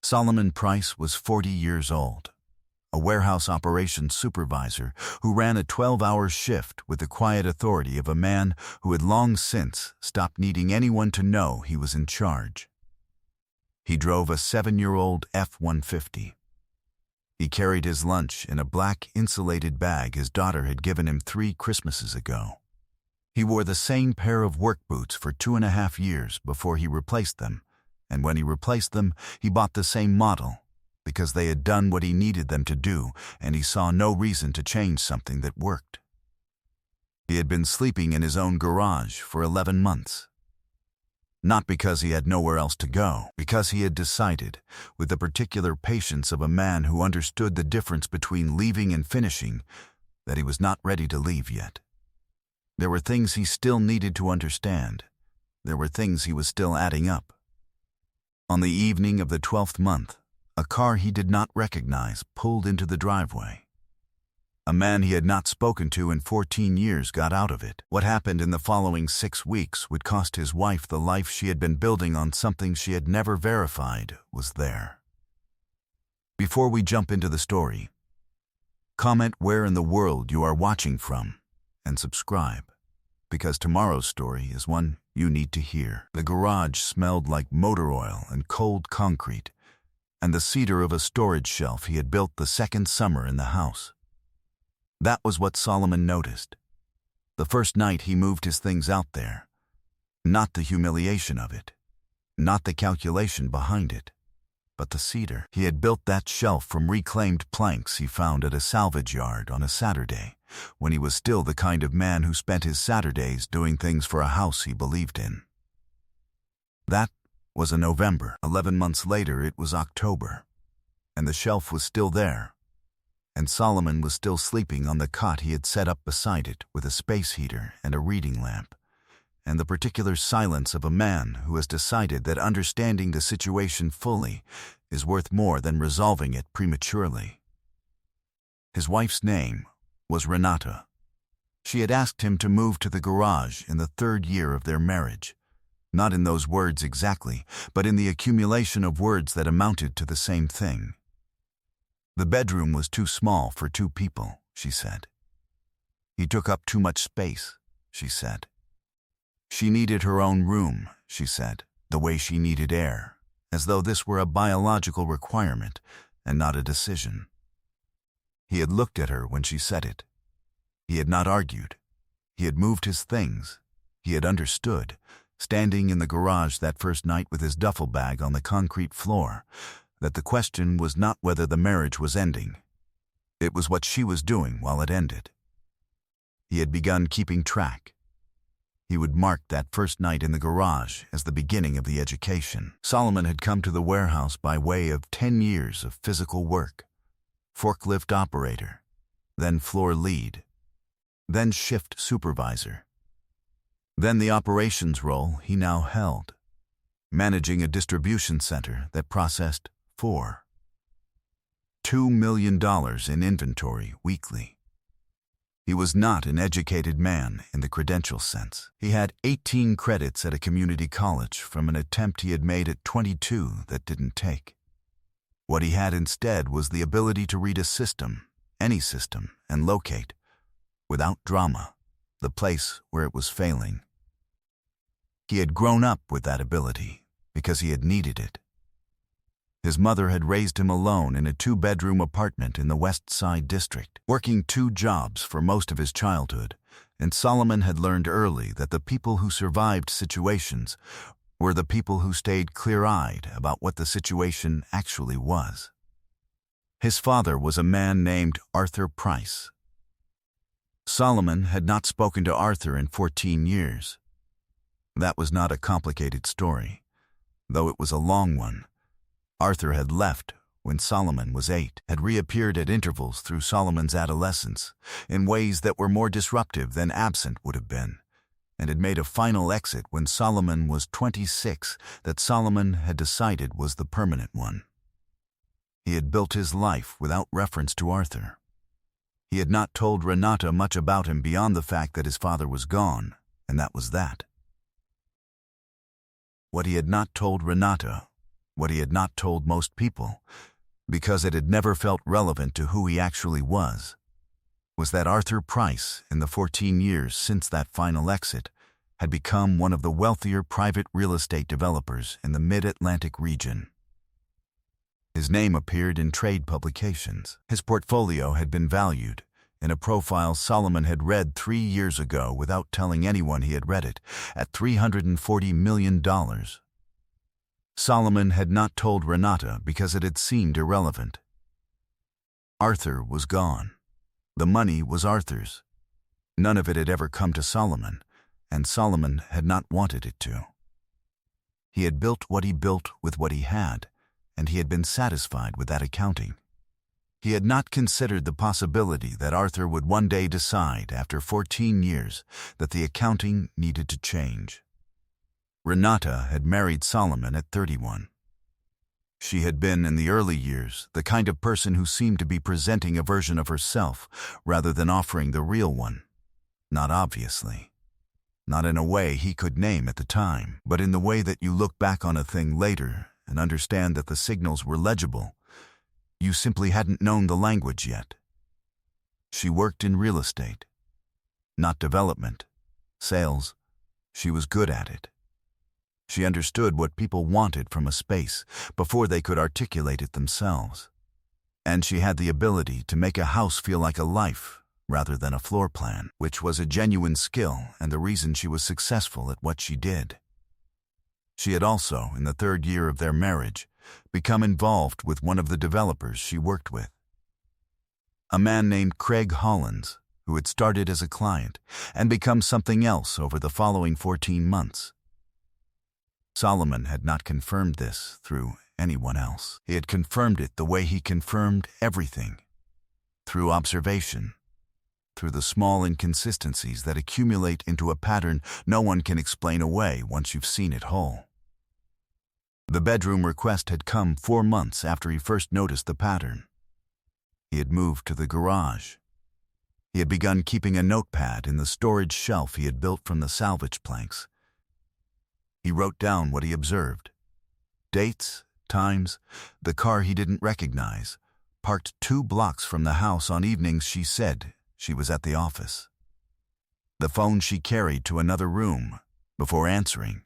Solomon Price was 40 years old, a warehouse operations supervisor who ran a 12-hour shift with the quiet authority of a man who had long since stopped needing anyone to know he was in charge. He drove a 7-year-old F-150. He carried his lunch in a black insulated bag his daughter had given him 3 Christmases ago. He wore the same pair of work boots for 2.5 years before he replaced them, and when he replaced them, he bought the same model because they had done what he needed them to do, and he saw no reason to change something that worked. He had been sleeping in his own garage for 11 months. Not because he had nowhere else to go, because he had decided, with the particular patience of a man who understood the difference between leaving and finishing, that he was not ready to leave yet. There were things he still needed to understand. There were things he was still adding up. On the evening of the 12th month, a car he did not recognize pulled into the driveway. A man he had not spoken to in 14 years got out of it. What happened in the following 6 weeks would cost his wife the life she had been building on something she had never verified was there. Before we jump into the story, comment where in the world you are watching from and subscribe, because tomorrow's story is one you need to hear. The garage smelled like motor oil and cold concrete, and the cedar of a storage shelf he had built the second summer in the house. That was what Solomon noticed. The first night he moved his things out there. Not the humiliation of it, not the calculation behind it, but the cedar. He had built that shelf from reclaimed planks he found at a salvage yard on a Saturday, when he was still the kind of man who spent his Saturdays doing things for a house he believed in. That was a November. 11 months later it was October, and the shelf was still there, and Solomon was still sleeping on the cot he had set up beside it with a space heater and a reading lamp, and the particular silence of a man who has decided that understanding the situation fully is worth more than resolving it prematurely. His wife's name was Renata. She had asked him to move to the garage in the 3rd year of their marriage, not in those words exactly, but in the accumulation of words that amounted to the same thing. The bedroom was too small for 2 people, she said. He took up too much space, she said. She needed her own room, she said, the way she needed air, as though this were a biological requirement and not a decision. He had looked at her when she said it. He had not argued. He had moved his things. He had understood, standing in the garage that first night with his duffel bag on the concrete floor, that the question was not whether the marriage was ending. It was what she was doing while it ended. He had begun keeping track. He would mark that first night in the garage as the beginning of the education. Solomon had come to the warehouse by way of 10 years of physical work. Forklift operator, then floor lead, then shift supervisor, then the operations role he now held, managing a distribution center that processed $2 million in inventory weekly. He was not an educated man in the credential sense. He had 18 credits at a community college from an attempt he had made at 22 that didn't take. What he had instead was the ability to read a system, any system, and locate, without drama, the place where it was failing. He had grown up with that ability because he had needed it. His mother had raised him alone in a 2-bedroom apartment in the West Side District, working 2 jobs for most of his childhood, and Solomon had learned early that the people who survived situations were the people who stayed clear-eyed about what the situation actually was. His father was a man named Arthur Price. Solomon had not spoken to Arthur in 14 years. That was not a complicated story, though it was a long one. Arthur had left when Solomon was 8, had reappeared at intervals through Solomon's adolescence in ways that were more disruptive than absent would have been, and had made a final exit when Solomon was 26 that Solomon had decided was the permanent one. He had built his life without reference to Arthur. He had not told Renata much about him beyond the fact that his father was gone, and that was that. What he had not told Renata what he had not told most people, because it had never felt relevant to who he actually was that Arthur Price, in the 14 years since that final exit, had become one of the wealthier private real estate developers in the mid-Atlantic region. His name appeared in trade publications. His portfolio had been valued in a profile Solomon had read 3 years ago without telling anyone he had read it, at $340 million. Solomon had not told Renata because it had seemed irrelevant. Arthur was gone. The money was Arthur's. None of it had ever come to Solomon, and Solomon had not wanted it to. He had built what he built with what he had, and he had been satisfied with that accounting. He had not considered the possibility that Arthur would one day decide, after 14 years, that the accounting needed to change. Renata had married Solomon at 31. She had been, in the early years, the kind of person who seemed to be presenting a version of herself rather than offering the real one. Not obviously. Not in a way he could name at the time, but in the way that you look back on a thing later and understand that the signals were legible. You simply hadn't known the language yet. She worked in real estate. Not development. Sales. She was good at it. She understood what people wanted from a space before they could articulate it themselves. And she had the ability to make a house feel like a life rather than a floor plan, which was a genuine skill and the reason she was successful at what she did. She had also, in the 3rd year of their marriage, become involved with one of the developers she worked with. A man named Craig Hollins, who had started as a client and become something else over the following 14 months. Solomon had not confirmed this through anyone else. He had confirmed it the way he confirmed everything, through observation, through the small inconsistencies that accumulate into a pattern no one can explain away once you've seen it whole. The bedroom request had come 4 months after he first noticed the pattern. He had moved to the garage. He had begun keeping a notepad in the storage shelf he had built from the salvage planks. He wrote down what he observed. Dates, times, the car he didn't recognize, parked 2 blocks from the house on evenings she said she was at the office. The phone she carried to another room before answering.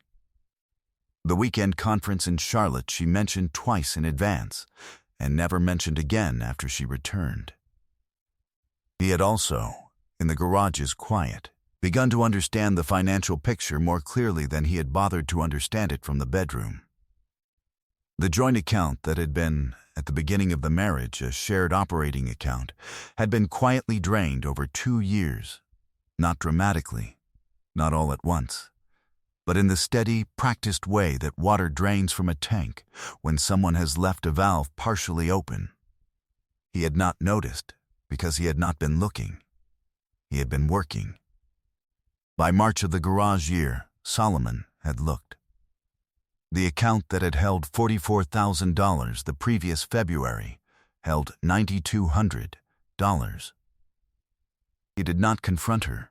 The weekend conference in Charlotte she mentioned twice in advance and never mentioned again after she returned. He had also, in the garage's quiet, begun to understand the financial picture more clearly than he had bothered to understand it from the bedroom. The joint account that had been, at the beginning of the marriage, a shared operating account, had been quietly drained over 2 years, not dramatically, not all at once, but in the steady, practiced way that water drains from a tank when someone has left a valve partially open. He had not noticed because he had not been looking. He had been working. By March of the garage year, Solomon had looked. The account that had held $44,000 the previous February held $9,200. He did not confront her.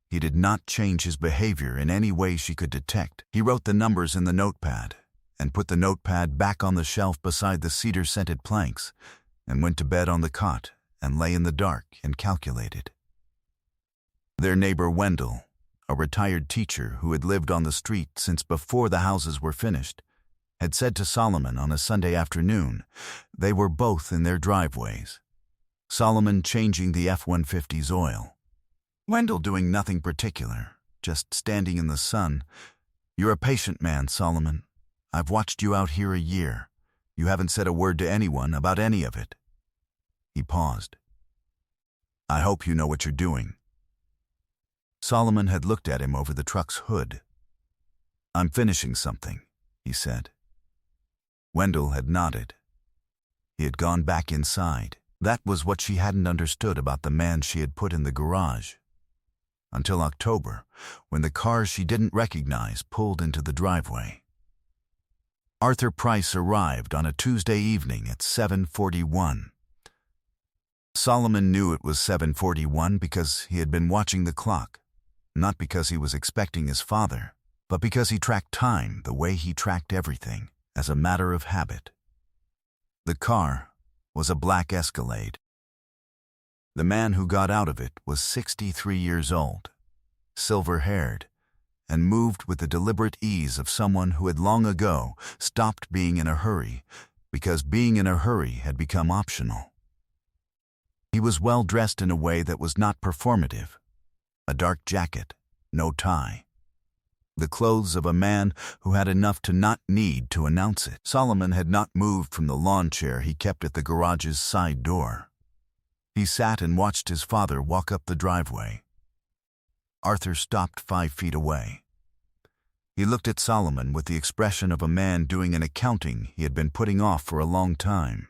He did not change his behavior in any way she could detect. He wrote the numbers in the notepad and put the notepad back on the shelf beside the cedar-scented planks and went to bed on the cot and lay in the dark and calculated. Their neighbor Wendell, a retired teacher who had lived on the street since before the houses were finished, had said to Solomon on a Sunday afternoon they were both in their driveways, Solomon changing the F-150's oil. Wendell doing nothing particular, just standing in the sun. "You're a patient man, Solomon. I've watched you out here a year. You haven't said a word to anyone about any of it." He paused. "I hope you know what you're doing." Solomon had looked at him over the truck's hood. "I'm finishing something," he said. Wendell had nodded. He had gone back inside. That was what she hadn't understood about the man she had put in the garage. Until October, when the car she didn't recognize pulled into the driveway. Arthur Price arrived on a Tuesday evening at 7:41. Solomon knew it was 7:41 because he had been watching the clock, not because he was expecting his father, but because he tracked time the way he tracked everything, as a matter of habit. The car was a black Escalade. The man who got out of it was 63 years old, silver-haired, and moved with the deliberate ease of someone who had long ago stopped being in a hurry because being in a hurry had become optional. He was well dressed in a way that was not performative. A dark jacket, no tie. The clothes of a man who had enough to not need to announce it. Solomon had not moved from the lawn chair he kept at the garage's side door. He sat and watched his father walk up the driveway. Arthur stopped 5 feet away. He looked at Solomon with the expression of a man doing an accounting he had been putting off for a long time.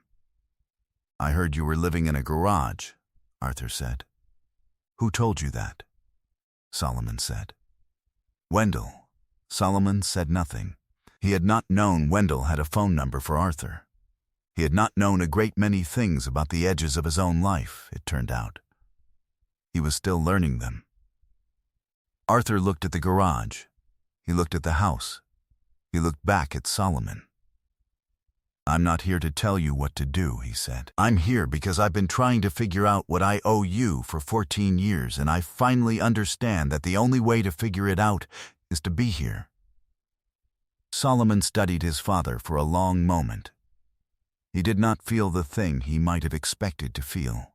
"I heard you were living in a garage," Arthur said. "Who told you that?" Solomon said. "Wendell." Solomon said nothing. He had not known Wendell had a phone number for Arthur. He had not known a great many things about the edges of his own life, it turned out. He was still learning them. Arthur looked at the garage. He looked at the house. He looked back at Solomon. "I'm not here to tell you what to do," he said. "I'm here because I've been trying to figure out what I owe you for 14 years, and I finally understand that the only way to figure it out is to be here." Solomon studied his father for a long moment. He did not feel the thing he might have expected to feel.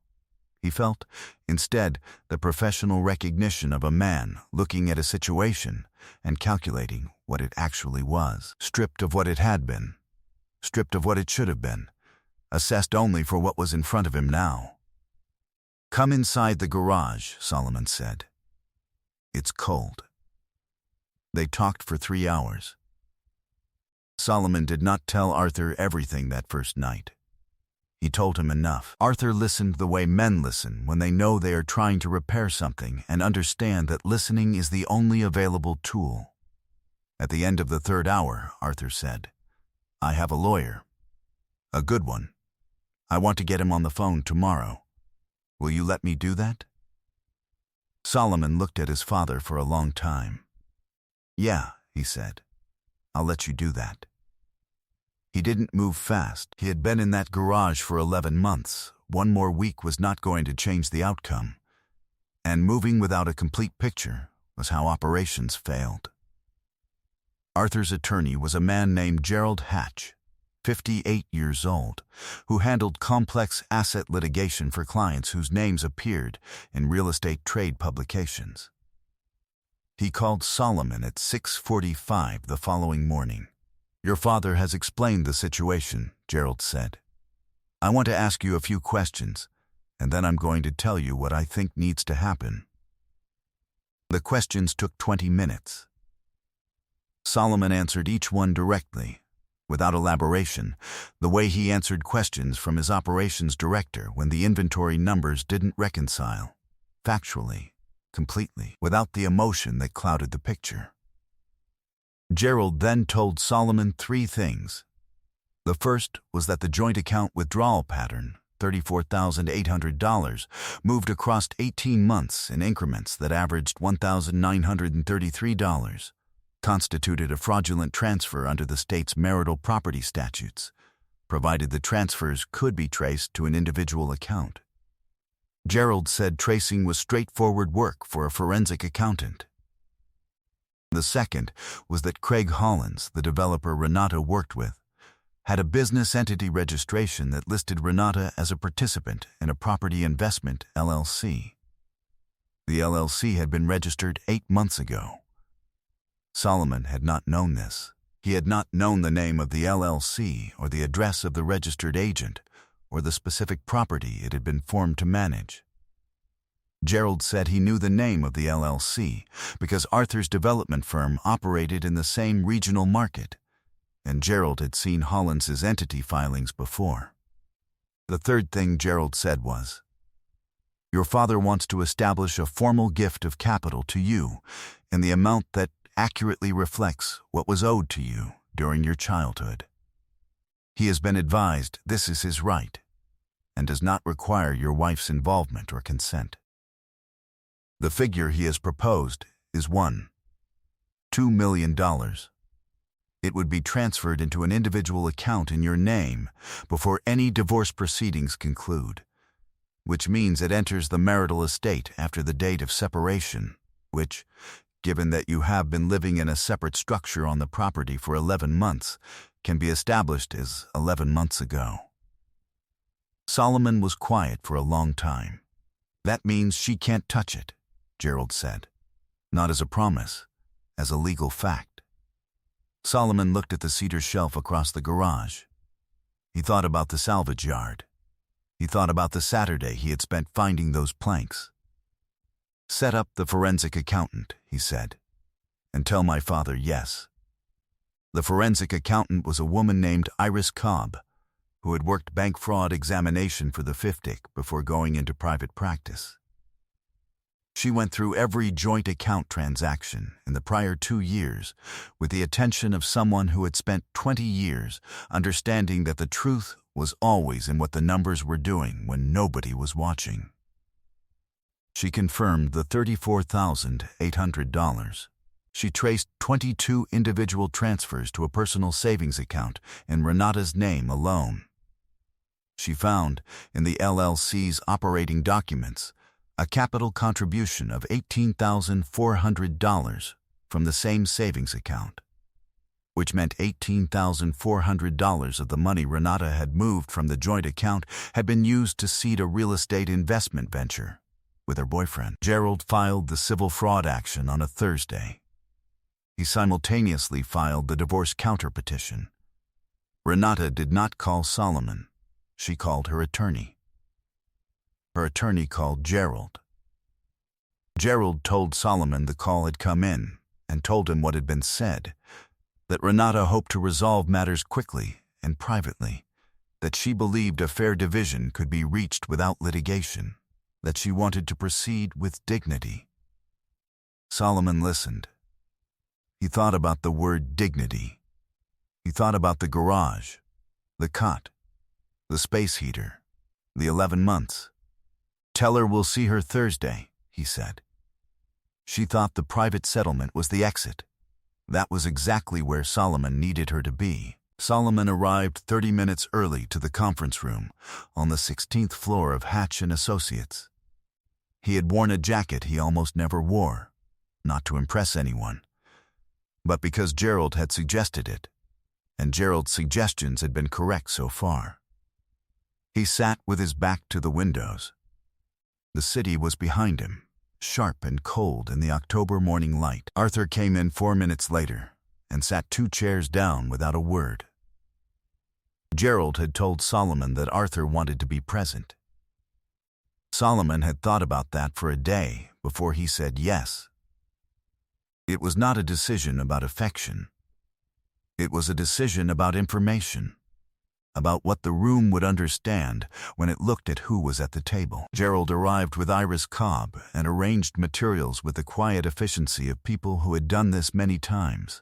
He felt, instead, the professional recognition of a man looking at a situation and calculating what it actually was, stripped of what it had been, stripped of what it should have been, assessed only for what was in front of him now. "Come inside the garage," Solomon said. "It's cold." They talked for 3 hours. Solomon did not tell Arthur everything that first night. He told him enough. Arthur listened the way men listen when they know they are trying to repair something and understand that listening is the only available tool. At the end of the 3rd hour, Arthur said, "I have a lawyer. A good one. I want to get him on the phone tomorrow. Will you let me do that?" Solomon looked at his father for a long time. "Yeah," he said. "I'll let you do that." He didn't move fast. He had been in that garage for 11 months. One more week was not going to change the outcome. And moving without a complete picture was how operations failed. Arthur's attorney was a man named Gerald Hatch, 58 years old, who handled complex asset litigation for clients whose names appeared in real estate trade publications. He called Solomon at 6:45 the following morning. "Your father has explained the situation," Gerald said. "I want to ask you a few questions, and then I'm going to tell you what I think needs to happen." The questions took 20 minutes. Solomon answered each one directly, without elaboration, the way he answered questions from his operations director when the inventory numbers didn't reconcile, factually, completely, without the emotion that clouded the picture. Gerald then told Solomon 3 things. The first was that the joint account withdrawal pattern, $34,800, moved across 18 months in increments that averaged $1,933, constituted a fraudulent transfer under the state's marital property statutes, provided the transfers could be traced to an individual account. Gerald said tracing was straightforward work for a forensic accountant. The second was that Craig Hollins, the developer Renata worked with, had a business entity registration that listed Renata as a participant in a property investment LLC. The LLC had been registered 8 months ago. Solomon had not known this. He had not known the name of the LLC or the address of the registered agent or the specific property it had been formed to manage. Gerald said he knew the name of the LLC because Arthur's development firm operated in the same regional market, and Gerald had seen Hollins's entity filings before. The third thing Gerald said was, "Your father wants to establish a formal gift of capital to you in the amount that accurately reflects what was owed to you during your childhood. He has been advised this is his right and does not require your wife's involvement or consent. The figure he has proposed is $2 million. It would be transferred into an individual account in your name before any divorce proceedings conclude, which means it enters the marital estate after the date of separation, which, given that you have been living in a separate structure on the property for 11 months, can be established as 11 months ago. Solomon was quiet for a long time. That means she can't touch it, Gerald said. Not as a promise, as a legal fact. Solomon looked at the cedar shelf across the garage. He thought about the salvage yard. He thought about the Saturday he had spent finding those planks. "Set up the forensic accountant," he said, "and tell my father yes." The forensic accountant was a woman named Iris Cobb, who had worked bank fraud examination for the FIFTIC before going into private practice. She went through every joint account transaction in the prior 2 years with the attention of someone who had spent 20 years understanding that the truth was always in what the numbers were doing when nobody was watching. She confirmed the $34,800. She traced 22 individual transfers to a personal savings account in Renata's name alone. She found, in the LLC's operating documents, a capital contribution of $18,400 from the same savings account, which meant $18,400 of the money Renata had moved from the joint account had been used to seed a real estate investment venture with her boyfriend. Gerald filed the civil fraud action on a Thursday. He simultaneously filed the divorce counterpetition. Renata did not call Solomon. She called her attorney. Her attorney called Gerald. Gerald told Solomon the call had come in and told him what had been said, that Renata hoped to resolve matters quickly and privately, that she believed a fair division could be reached without litigation, that she wanted to proceed with dignity. Solomon listened. He thought about the word dignity. He thought about the garage, the cot, the space heater, the 11 months. "Tell her we'll see her Thursday," he said. She thought the private settlement was the exit. That was exactly where Solomon needed her to be. Solomon arrived 30 minutes early to the conference room on the 16th floor of Hatch & Associates. He had worn a jacket he almost never wore, not to impress anyone, but because Gerald had suggested it, and Gerald's suggestions had been correct so far. He sat with his back to the windows. The city was behind him, sharp and cold in the October morning light. Arthur came in 4 minutes later and sat 2 chairs down without a word. Gerald had told Solomon that Arthur wanted to be present. Solomon had thought about that for a day before he said yes. It was not a decision about affection. It was a decision about information, about what the room would understand when it looked at who was at the table. Gerald arrived with Iris Cobb and arranged materials with the quiet efficiency of people who had done this many times.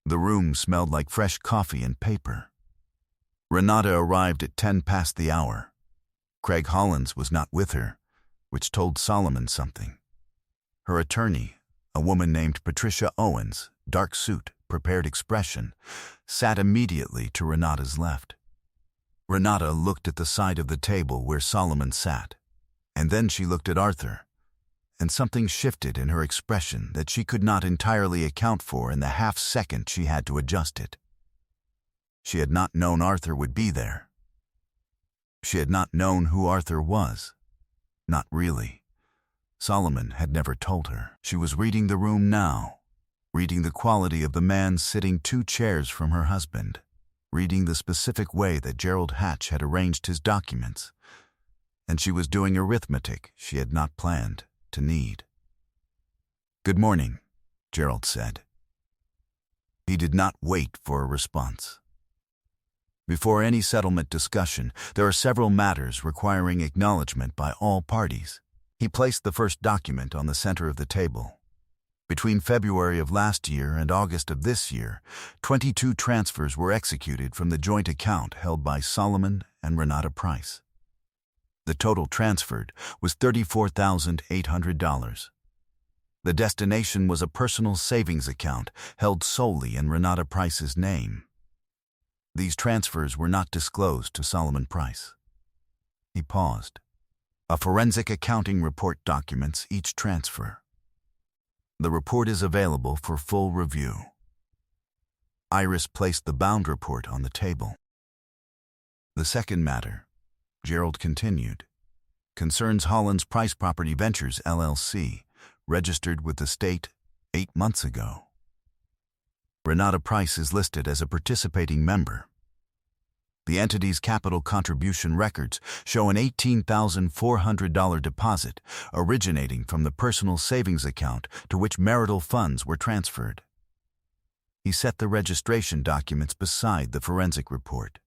The room smelled like fresh coffee and paper. Renata arrived at 10 past the hour. Craig Hollins was not with her, which told Solomon something. Her attorney, a woman named Patricia Owens, dark suit, prepared expression, sat immediately to Renata's left. Renata looked at the side of the table where Solomon sat, and then she looked at Arthur, and something shifted in her expression that she could not entirely account for in the half-second she had to adjust it. She had not known Arthur would be there. She had not known who Arthur was. Not really. Solomon had never told her. She was reading the room now, reading the quality of the man sitting 2 chairs from her husband, reading the specific way that Gerald Hatch had arranged his documents, and she was doing arithmetic she had not planned to need. "Good morning," Gerald said. He did not wait for a response. Before any settlement discussion, there are several matters requiring acknowledgement by all parties. He placed the first document on the center of the table. Between February of last year and August of this year, 22 transfers were executed from the joint account held by Solomon and Renata Price. The total transferred was $34,800. The destination was a personal savings account held solely in Renata Price's name. These transfers were not disclosed to Solomon Price. He paused. A forensic accounting report documents each transfer. The report is available for full review. Iris placed the bound report on the table. The second matter, Gerald continued, concerns Holland's Price Property Ventures, LLC, registered with the state 8 months ago. Renata Price is listed as a participating member. The entity's capital contribution records show an $18,400 deposit originating from the personal savings account to which marital funds were transferred. He set the registration documents beside the forensic report.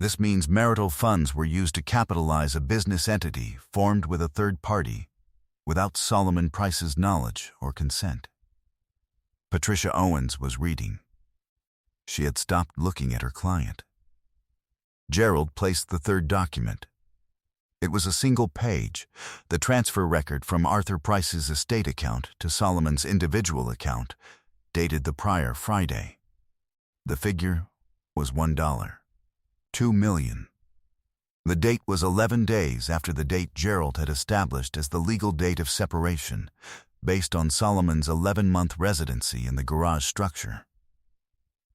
This means marital funds were used to capitalize a business entity formed with a third party without Solomon Price's knowledge or consent. Patricia Owens was reading. She had stopped looking at her client. Gerald placed the third document. It was a single page, the transfer record from Arthur Price's estate account to Solomon's individual account, dated the prior Friday. The figure was $1. $2 million. The date was 11 days after the date Gerald had established as the legal date of separation, based on Solomon's 11-month residency in the garage structure.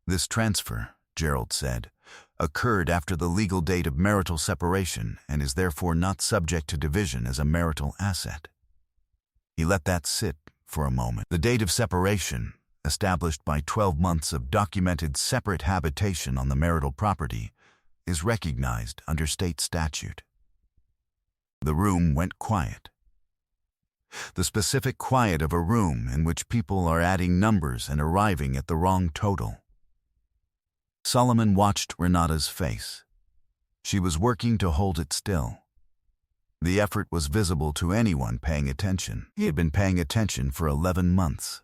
This transfer, Gerald said, occurred after the legal date of marital separation and is therefore not subject to division as a marital asset. He let that sit for a moment. The date of separation, established by 12 months of documented separate habitation on the marital property, is recognized under state statute. The room went quiet. The specific quiet of a room in which people are adding numbers and arriving at the wrong total. Solomon watched Renata's face. She was working to hold it still. The effort was visible to anyone paying attention. He had been paying attention for 11 months.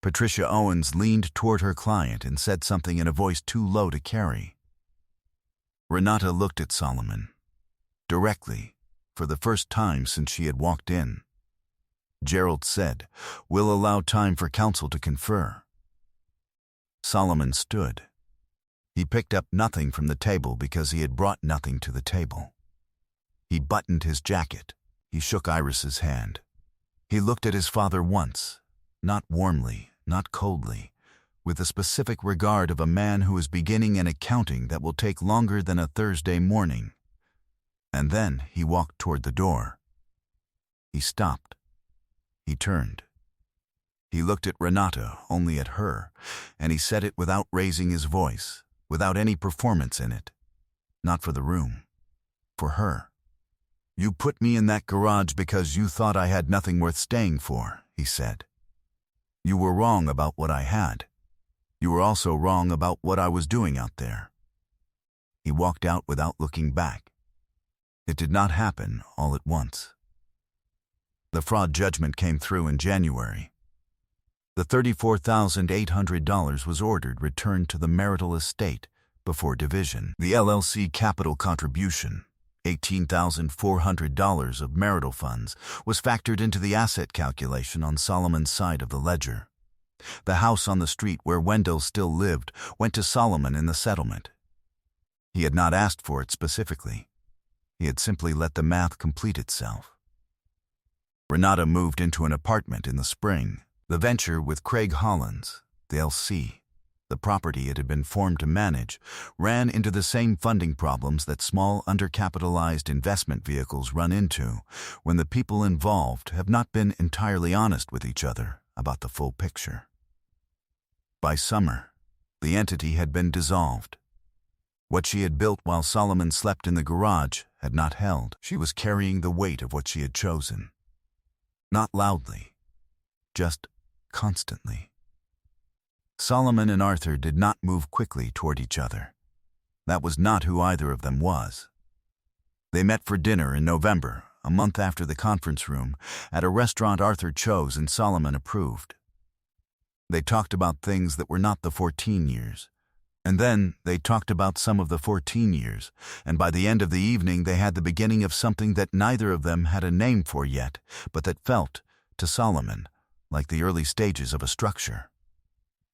Patricia Owens leaned toward her client and said something in a voice too low to carry. Renata looked at Solomon, directly, for the first time since she had walked in. Gerald said, "We'll allow time for counsel to confer." Solomon stood. He picked up nothing from the table because he had brought nothing to the table. He buttoned his jacket. He shook Iris's hand. He looked at his father once, not warmly, not coldly, with the specific regard of a man who is beginning an accounting that will take longer than a Thursday morning. And then he walked toward the door. He stopped. He turned. He looked at Renata, only at her, and he said it without raising his voice, without any performance in it. Not for the room. For her. "You put me in that garage because you thought I had nothing worth staying for," he said. "You were wrong about what I had. You were also wrong about what I was doing out there." He walked out without looking back. It did not happen all at once. The fraud judgment came through in January. The $34,800 was ordered returned to the marital estate before division. The LLC capital contribution, $18,400 of marital funds, was factored into the asset calculation on Solomon's side of the ledger. The house on the street where Wendell still lived went to Solomon in the settlement. He had not asked for it specifically. He had simply let the math complete itself. Renata moved into an apartment in the spring. The venture with Craig Hollins, the LC, the property it had been formed to manage, ran into the same funding problems that small undercapitalized investment vehicles run into when the people involved have not been entirely honest with each other about the full picture. By summer, the entity had been dissolved. What she had built while Solomon slept in the garage had not held. She was carrying the weight of what she had chosen. Not loudly, just constantly. Solomon and Arthur did not move quickly toward each other. That was not who either of them was. They met for dinner in November, a month after the conference room, at a restaurant Arthur chose and Solomon approved. They talked about things that were not the 14 years. And then they talked about some of the 14 years, and by the end of the evening they had the beginning of something that neither of them had a name for yet, but that felt, to Solomon, like the early stages of a structure.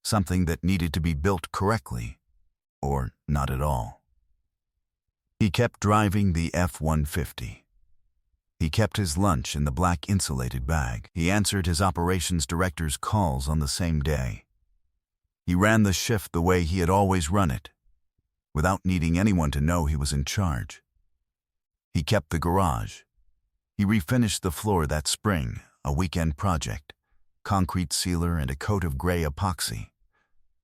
Something that needed to be built correctly, or not at all. He kept driving the F-150. He kept his lunch in the black insulated bag. He answered his operations director's calls on the same day. He ran the shift the way he had always run it, without needing anyone to know he was in charge. He kept the garage. He refinished the floor that spring, a weekend project, concrete sealer and a coat of gray epoxy.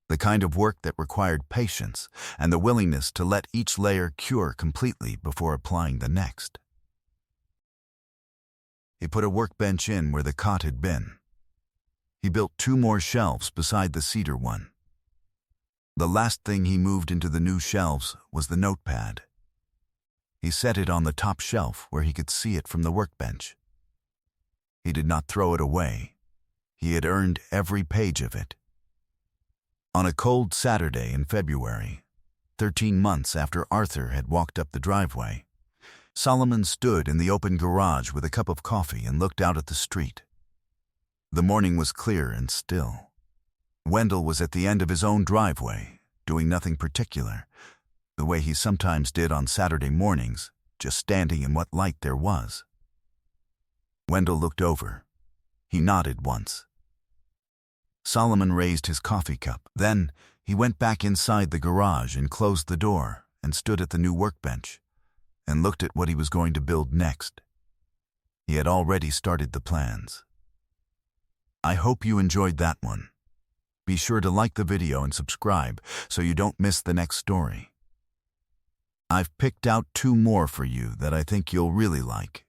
The kind of work that required patience and the willingness to let each layer cure completely before applying the next. He put a workbench in where the cot had been. He built 2 more shelves beside the cedar one. The last thing he moved into the new shelves was the notepad. He set it on the top shelf where he could see it from the workbench. He did not throw it away. He had earned every page of it. On a cold Saturday in February, 13 months after Arthur had walked up the driveway, Solomon stood in the open garage with a cup of coffee and looked out at the street. The morning was clear and still. Wendell was at the end of his own driveway, doing nothing particular, the way he sometimes did on Saturday mornings, just standing in what light there was. Wendell looked over. He nodded once. Solomon raised his coffee cup. Then he went back inside the garage and closed the door and stood at the new workbench and looked at what he was going to build next. He had already started the plans. I hope you enjoyed that one. Be sure to like the video and subscribe so you don't miss the next story. I've picked out 2 more for you that I think you'll really like.